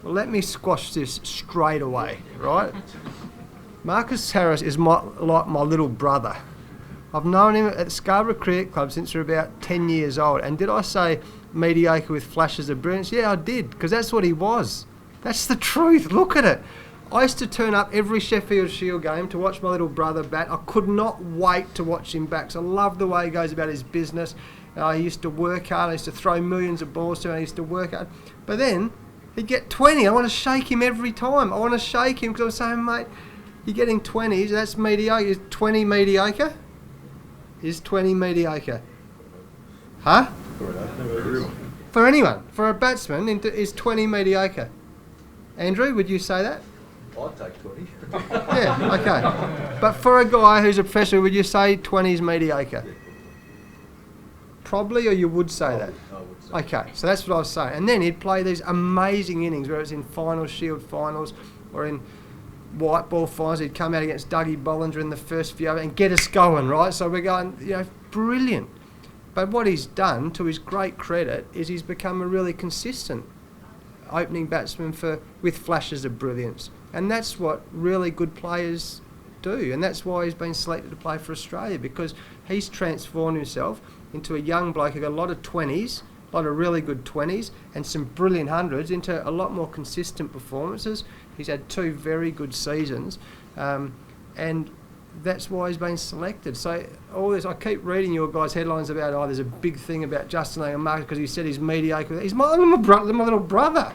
Well, let me squash this straight away, right? Marcus Harris is like my little brother. I've known him at Scarborough Cricket Club since we were about 10 years old. And did I say mediocre with flashes of brilliance? Yeah, I did, because that's what he was. That's the truth. Look at it. I used to turn up every Sheffield Shield game to watch my little brother bat. I could not wait to watch him bat. So I love the way he goes about his business. He used to work hard. I used to throw millions of balls to him. I used to work hard. But then he'd get 20. I want to shake him every time. I want to shake him because I'm saying, mate, you're getting 20s. That's mediocre. Is 20 mediocre? Is 20 mediocre? Huh? For anyone. For a batsman, is 20 mediocre? Andrew, would you say that? I'd take 20. Yeah, okay. But for a guy who's a professional, would you say 20 is mediocre? Yeah. Probably, or you would say that? I would say. Okay, so that's what I was saying. And then he'd play these amazing innings, whether it's in finals, Shield finals, or in white ball finals. He'd come out against Dougie Bollinger in the first few and get us going, right? So we're going, brilliant. But what he's done, to his great credit, is he's become a really consistent opening batsman with flashes of brilliance. And that's what really good players do. And that's why he's been selected to play for Australia, because he's transformed himself into a young bloke who got a lot of 20s, a lot of really good 20s, and some brilliant hundreds, into a lot more consistent performances. He's had 2 very good seasons, and that's why he's been selected. So all this, I keep reading your guys' headlines about, there's a big thing about Justin Langer Marcus because he said he's mediocre. He's my little brother.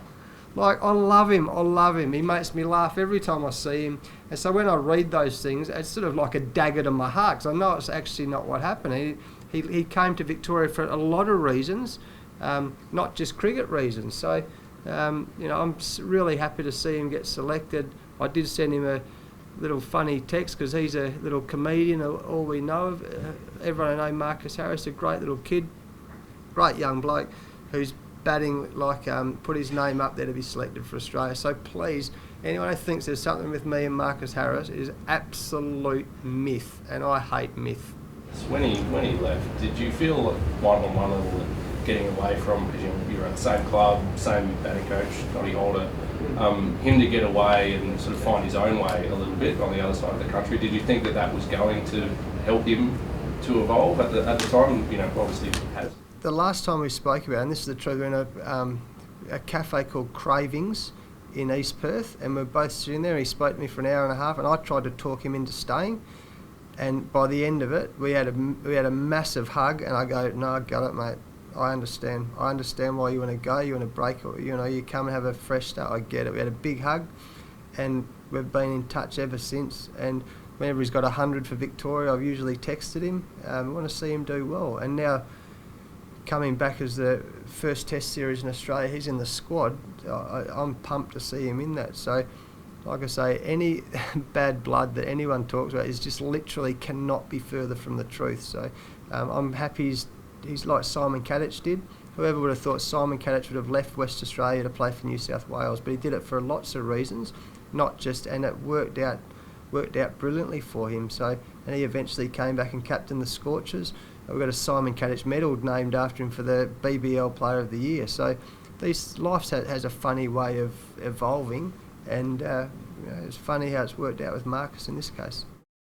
Like, I love him. He makes me laugh every time I see him. And so when I read those things, it's sort of like a dagger to my heart, because I know it's actually not what happened. He came to Victoria for a lot of reasons, not just cricket reasons. So, I'm really happy to see him get selected. I did send him a little funny text because he's a little comedian, all we know of. Everyone knows Marcus Harris, a great little kid, great young bloke who's batting like put his name up there to be selected for Australia. So please, anyone who thinks there's something with me and Marcus Harris is absolute myth, and I hate myth. When he left, did you feel at one-on-one level that getting away from, because you were at the same club, same batting coach, Noddy Holder, him to get away and sort of find his own way a little bit on the other side of the country, did you think that was going to help him to evolve at the time? Obviously it has. The last time we spoke about it, and this is the truth, we were in a cafe called Cravings in East Perth, and we were both sitting there, and he spoke to me for an hour and a half, and I tried to talk him into staying. And by the end of it, we had a massive hug, and I go, no, I got it, mate. I understand why you want to go. You want to break, you come and have a fresh start. I get it. We had a big hug, and we've been in touch ever since. And whenever he's got 100 for Victoria, I've usually texted him. I want to see him do well. And now, coming back as the first Test series in Australia, he's in the squad. I'm pumped to see him in that. So, like I say, any bad blood that anyone talks about is just literally cannot be further from the truth. So, I'm happy he's like Simon Kadich did. Whoever would have thought Simon Kadich would have left West Australia to play for New South Wales, but he did it for lots of reasons, and it worked out brilliantly for him. So, and he eventually came back and captained the Scorchers. We've got a Simon Kadich medal named after him for the BBL Player of the Year. So, life has a funny way of evolving, and it's funny how it's worked out with Marcus in this case.